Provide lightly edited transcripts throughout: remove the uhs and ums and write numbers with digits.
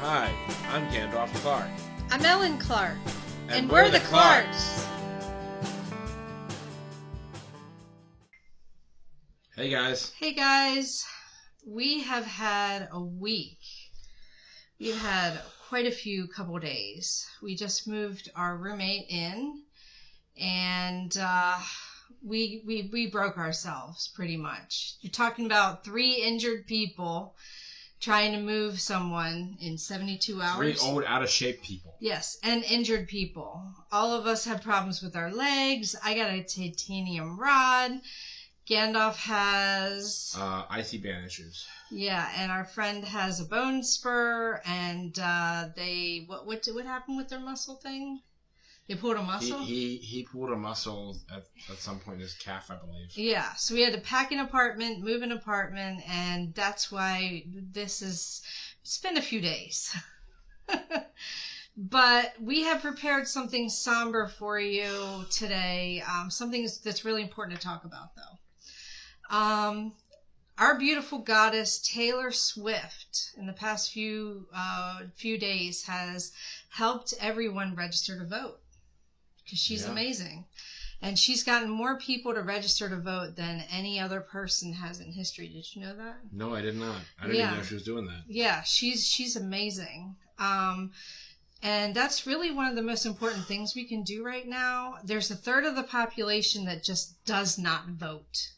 Hi, I'm Gandalf Clark. I'm Ellen Clark. And we're the Clarks. Hey guys. Hey guys. We have had a week. We've had quite a few couple days. We just moved our roommate in, and we broke ourselves pretty much. You're talking about 3 injured people trying to move someone in 72 hours. 3 old, out-of-shape people. Yes, and injured people. All of us have problems with our legs. I got a titanium rod. Gandalf has... icy band issues. Yeah, and our friend has a bone spur, and they... What happened with their muscle thing? They pulled a muscle? He pulled a muscle at some point in his calf, I believe. Yeah, so we had to pack an apartment, move an apartment, and that's why it's been a few days. But we have prepared something somber for you today, something that's really important to talk about, though. Our beautiful goddess, Taylor Swift, in the past few days has helped everyone register to vote. Because she's amazing. And she's gotten more people to register to vote than any other person has in history. Did you know that? No, I did not. I didn't even know she was doing that. Yeah, she's amazing. And that's really one of the most important things we can do right now. There's a third of the population that just does not vote.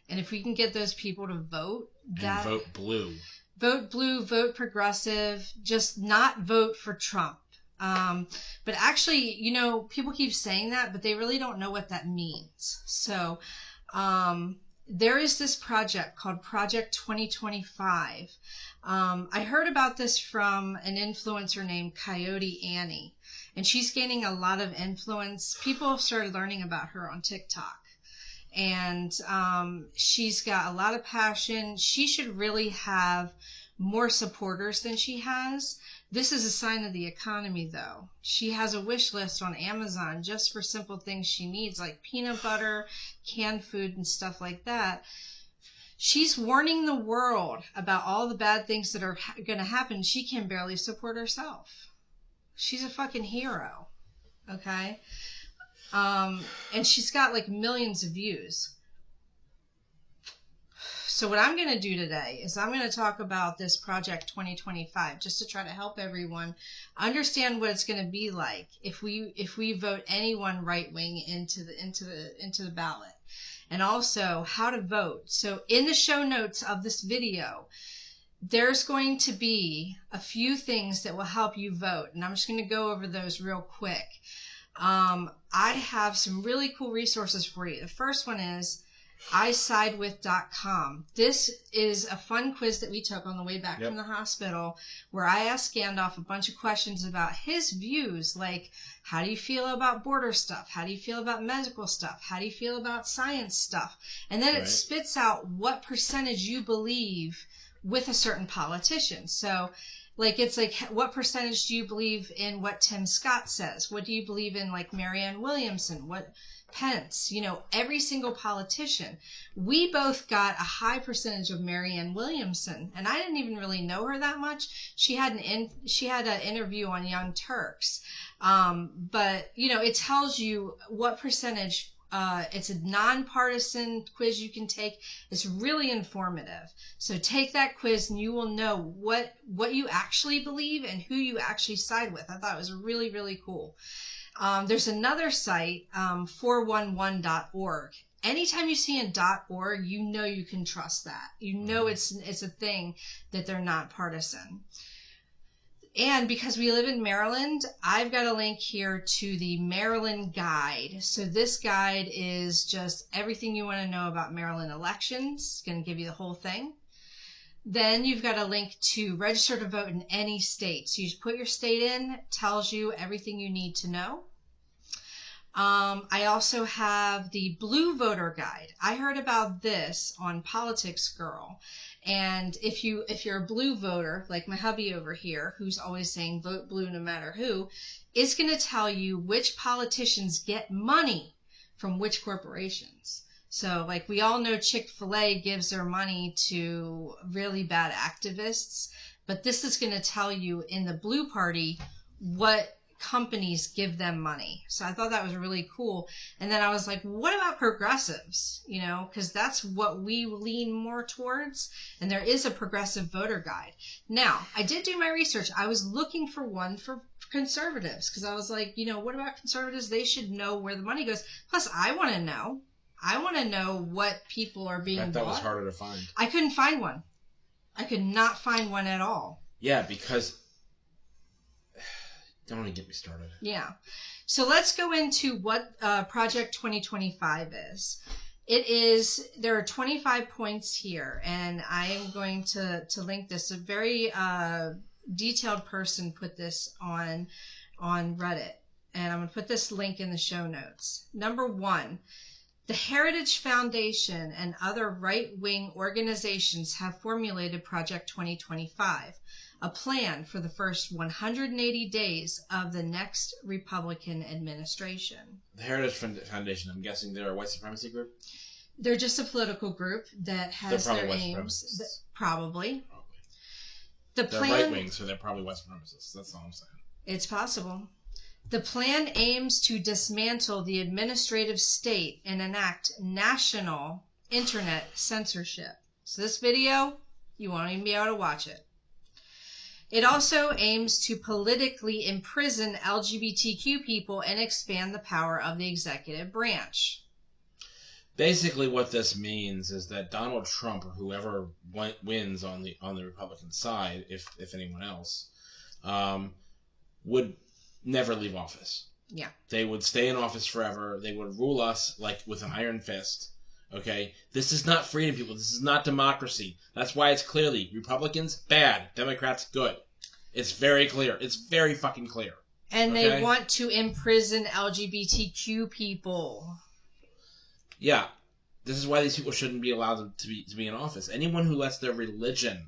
And if we can get those people to vote... And vote blue. Vote blue, vote progressive, just not vote for Trump. But actually, people keep saying that, but they really don't know what that means. So, there is this project called Project 2025. I heard about this from an influencer named Coyote Annie, and she's gaining a lot of influence. People have started learning about her on TikTok, and she's got a lot of passion. She should really have more supporters than she has. This is a sign of the economy, though. She has a wish list on Amazon just for simple things she needs, like peanut butter, canned food, and stuff like that. She's warning the world about all the bad things that are going to happen. She can barely support herself. She's a fucking hero, okay? And she's got, like, millions of views. So what I'm going to do today is I'm going to talk about this Project 2025 just to try to help everyone understand what it's going to be like if we vote anyone right wing into the ballot, and also how to vote. So in the show notes of this video, there's going to be a few things that will help you vote, and I'm just going to go over those real quick. I have some really cool resources for you. The first one is isidewith.com. This is a fun quiz that we took on the way back from the hospital, where I asked Gandalf a bunch of questions about his views, like how do you feel about border stuff? How do you feel about medical stuff? How do you feel about science stuff? And then it spits out what percentage you believe with a certain politician. So it's like, what percentage do you believe in what Tim Scott says? What do you believe in, like, Marianne Williamson? What Pence, every single politician. We both got a high percentage of Marianne Williamson, and I didn't even really know her that much. She had an interview on Young Turks, but it tells you what percentage. It's a nonpartisan quiz you can take. It's really informative. So take that quiz, and you will know what you actually believe and who you actually side with. I thought it was really, really cool. There's another site, 411.org. Anytime you see a .org, you can trust that. It's a thing that they're not partisan. And because we live in Maryland, I've got a link here to the Maryland Guide. So this guide is just everything you want to know about Maryland elections. It's going to give you the whole thing. Then you've got a link to register to vote in any state. So you just put your state in, it tells you everything you need to know. I also have the Blue Voter Guide. I heard about this on Politics Girl. And if you're a blue voter, like my hubby over here, who's always saying vote blue no matter who, it's going to tell you which politicians get money from which corporations. So, like, we all know Chick-fil-A gives their money to really bad activists. But this is going to tell you in the blue party what companies give them money. So I thought that was really cool. And then I was like, what about progressives? You know, because that's what we lean more towards. And there is a progressive voter guide. Now, I did do my research. I was looking for one for conservatives because I was like, you know, what about conservatives? They should know where the money goes. Plus, I want to know. I want to know what people are being bought. That was harder to find. I couldn't find one. I could not find one at all. Yeah, because... Don't even get me started. Yeah. So let's go into what Project 2025 is. There are 25 points here, and I am going to link this. A very detailed person put this on Reddit, and I'm going to put this link in the show notes. Number 1, the Heritage Foundation and other right-wing organizations have formulated Project 2025. A plan for the first 180 days of the next Republican administration. The Heritage Foundation, I'm guessing they're a white supremacy group? They're just a political group that has their aims. Probably. They're right-wing, so they're probably white supremacists. That's all I'm saying. It's possible. The plan aims to dismantle the administrative state and enact national internet censorship. So this video, you won't even be able to watch it. It also aims to politically imprison LGBTQ people and expand the power of the executive branch. Basically, what this means is that Donald Trump, or whoever wins on the Republican side, if anyone else, would never leave office. Yeah. They would stay in office forever. They would rule us like with an iron fist. Okay? This is not freedom, people. This is not democracy. That's why it's clearly Republicans, bad. Democrats, good. It's very clear. It's very fucking clear. And they want to imprison LGBTQ people. Yeah. This is why these people shouldn't be allowed to be in office. Anyone who lets their religion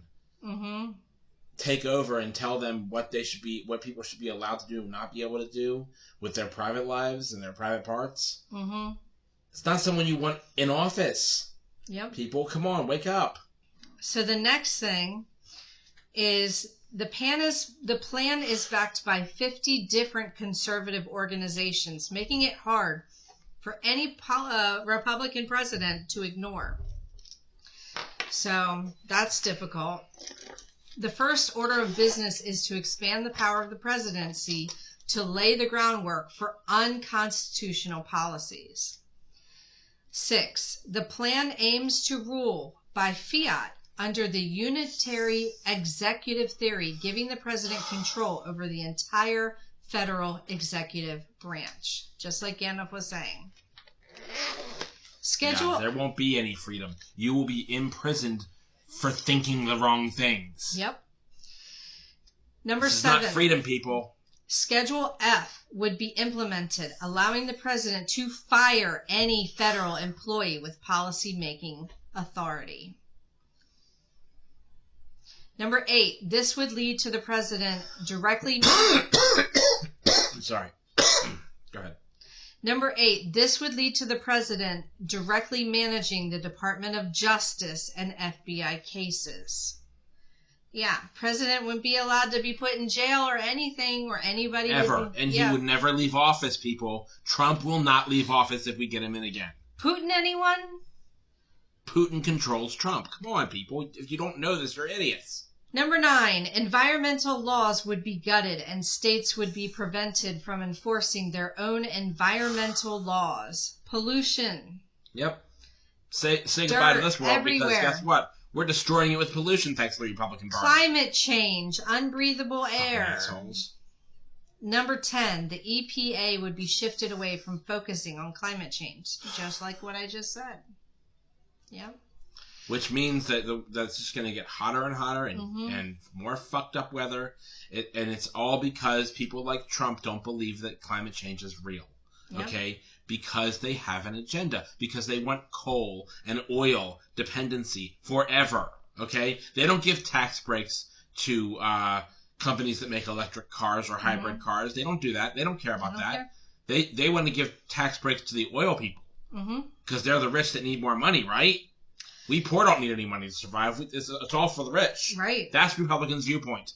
take over and tell them what people should be allowed to do and not be able to do with their private lives and their private parts. It's not someone you want in office. Yep. People, come on, wake up. So the next thing is the plan is backed by 50 different conservative organizations, making it hard for any Republican president to ignore. So that's difficult. The first order of business is to expand the power of the presidency to lay the groundwork for unconstitutional policies. 6. The plan aims to rule by fiat under the unitary executive theory, giving the president control over the entire federal executive branch, just like Gandalf was saying. There won't be any freedom. You will be imprisoned for thinking the wrong things. Yep. Number 7. This is not freedom, people. Schedule F would be implemented, allowing the president to fire any federal employee with policy-making authority. Number 8, this would lead to the president directly... Sorry. Go ahead. Number 8, this would lead to the president directly managing the Department of Justice and FBI cases. Yeah, president wouldn't be allowed to be put in jail or anything or anybody. Ever. And he would never leave office, people. Trump will not leave office if we get him in again. Putin, anyone? Putin controls Trump. Come on, people. If you don't know this, you're idiots. Number 9, environmental laws would be gutted and states would be prevented from enforcing their own environmental laws. Pollution. Yep. Say goodbye to this world everywhere. Because guess what? We're destroying it with pollution thanks to the Republican Party. Climate change, unbreathable air. Assholes. Number 10, the EPA would be shifted away from focusing on climate change, just like what I just said. Yeah. Which means that that's just going to get hotter and hotter and more fucked up weather. And it's all because people like Trump don't believe that climate change is real. Yep. Okay? Because they have an agenda. Because they want coal and oil dependency forever. Okay? They don't give tax breaks to companies that make electric cars or hybrid cars. They don't do that. They don't care about that. They want to give tax breaks to the oil people. Because they're the rich that need more money, right? We poor don't need any money to survive. It's all for the rich. Right. That's Republicans' viewpoint.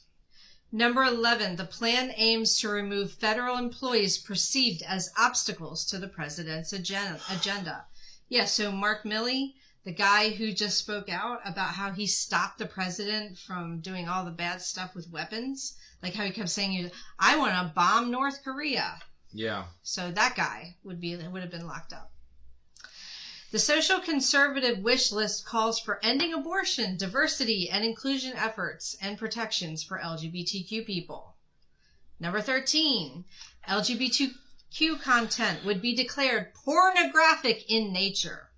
Number 11, the plan aims to remove federal employees perceived as obstacles to the president's agenda. Yeah, so Mark Milley, the guy who just spoke out about how he stopped the president from doing all the bad stuff with weapons, like how he kept saying, I want to bomb North Korea. Yeah. So that guy would have been locked up. The social conservative wish list calls for ending abortion, diversity, and inclusion efforts and protections for LGBTQ people. Number 13, LGBTQ content would be declared pornographic in nature.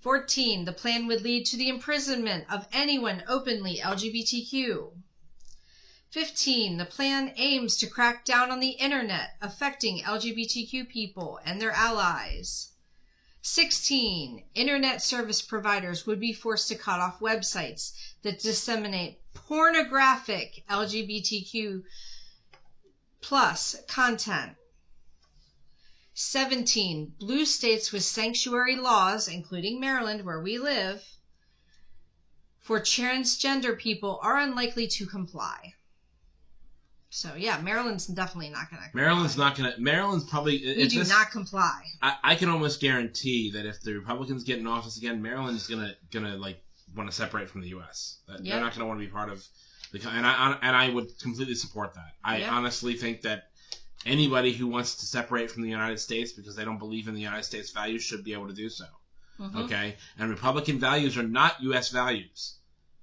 14, the plan would lead to the imprisonment of anyone openly LGBTQ. 15, the plan aims to crack down on the internet, affecting LGBTQ people and their allies. 16, internet service providers would be forced to cut off websites that disseminate pornographic LGBTQ plus content. 17, blue states with sanctuary laws, including Maryland, where we live, for transgender people are unlikely to comply. So, yeah, Maryland's definitely not going to comply. Maryland's probably... We do not comply. I can almost guarantee that if the Republicans get in office again, Maryland is going to like, want to separate from the U.S. They're not going to want to be part of... And I would completely support that. I honestly think that anybody who wants to separate from the United States because they don't believe in the United States values should be able to do so. Mm-hmm. Okay? And Republican values are not U.S. values.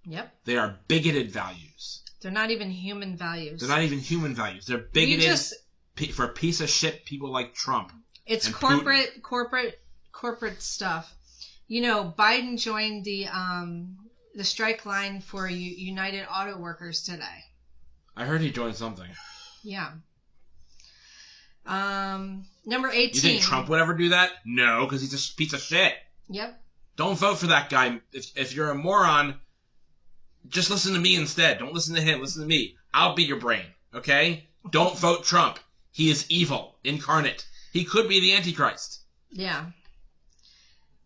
Yep. They are bigoted values. They're not even human values. They're not even human values. They're bigoted for a piece of shit people like Trump. It's corporate stuff. You know, Biden joined the strike line for United Auto Workers today. I heard he joined something. Yeah. Number 18. You think Trump would ever do that? No, because he's a piece of shit. Yep. Don't vote for that guy. If you're a moron, just listen to me instead. Don't listen to him. Listen to me. I'll be your brain, okay? Don't vote Trump. He is evil incarnate. He could be the Antichrist. Yeah.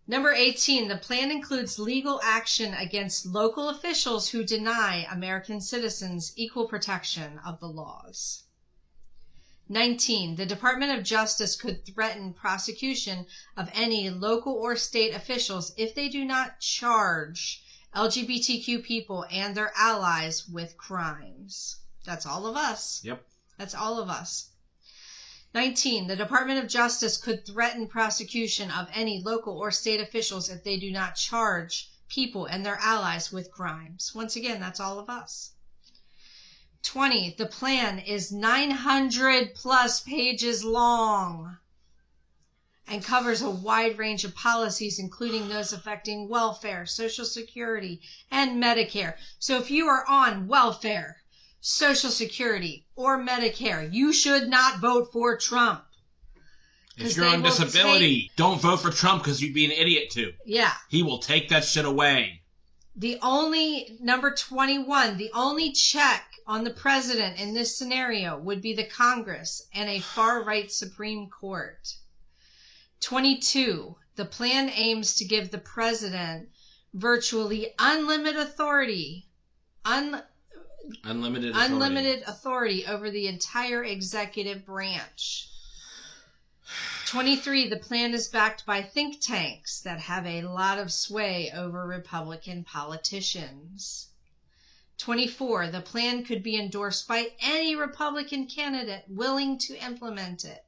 Number 18, the plan includes legal action against local officials who deny American citizens equal protection of the laws. 19, the Department of Justice could threaten prosecution of any local or state officials if they do not charge LGBTQ people and their allies with crimes. That's all of us. Yep. That's all of us. 19, the Department of Justice could threaten prosecution of any local or state officials if they do not charge people and their allies with crimes. Once again, that's all of us. 20, the plan is 900 plus pages long and covers a wide range of policies, including those affecting welfare, Social Security, and Medicare. So if you are on welfare, Social Security, or Medicare, you should not vote for Trump. If you're on disability, don't vote for Trump because you'd be an idiot too. Yeah. He will take that shit away. Number 21, the only check on the president in this scenario would be the Congress and a far-right Supreme Court. 22, the plan aims to give the president virtually unlimited authority over the entire executive branch. 23, the plan is backed by think tanks that have a lot of sway over Republican politicians. 24, the plan could be endorsed by any Republican candidate willing to implement it.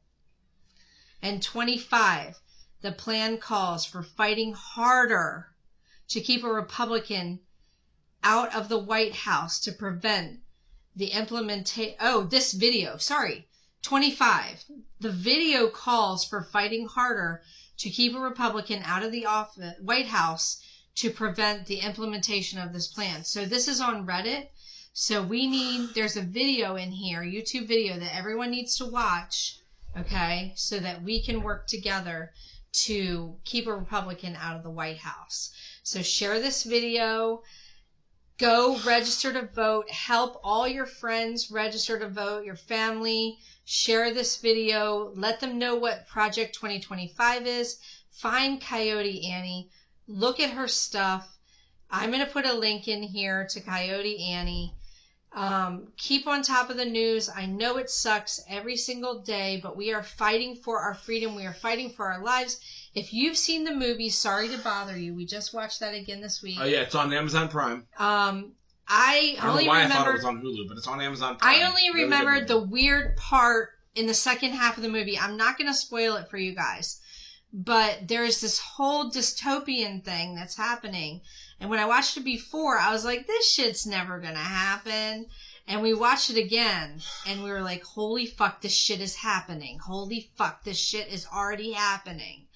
And 25, the plan calls for fighting harder to keep a Republican out of the White House to prevent the implementation. 25, the video calls for fighting harder to keep a Republican out of the White House to prevent the implementation of this plan. So this is on Reddit. So there's a video in here, YouTube video that everyone needs to watch, okay, so that we can work together to keep a Republican out of the White House. So share this video. Go register to vote. Help all your friends register to vote, your family. Share this video. Let them know what Project 2025 is. find Coyote Annie, look at her stuff. I'm going to put a link in here to Coyote Annie. Keep on top of the news. I know it sucks every single day, but we are fighting for our freedom. We are fighting for our lives. If you've seen the movie Sorry to Bother You, we just watched that again this week. Oh, yeah, it's on Amazon Prime. I don't know why I thought it was on Hulu, but it's on Amazon Prime. I only remembered the weird part in the second half of the movie. I'm not going to spoil it for you guys, but there is this whole dystopian thing that's happening. And when I watched it before, I was like, this shit's never going to happen. And we watched it again, and we were like, holy fuck, this shit is happening. Holy fuck, this shit is already happening.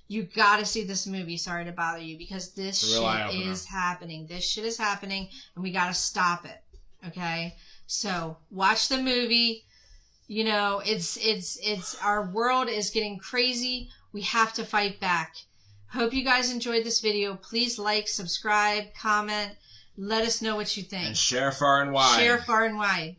You got to see this movie, Sorry to Bother You, because this shit is happening. This shit is happening, and we got to stop it. Okay? So, watch the movie. You know, it's our world is getting crazy. We have to fight back. Hope you guys enjoyed this video. Please like, subscribe, comment. Let us know what you think. And share far and wide. Share far and wide.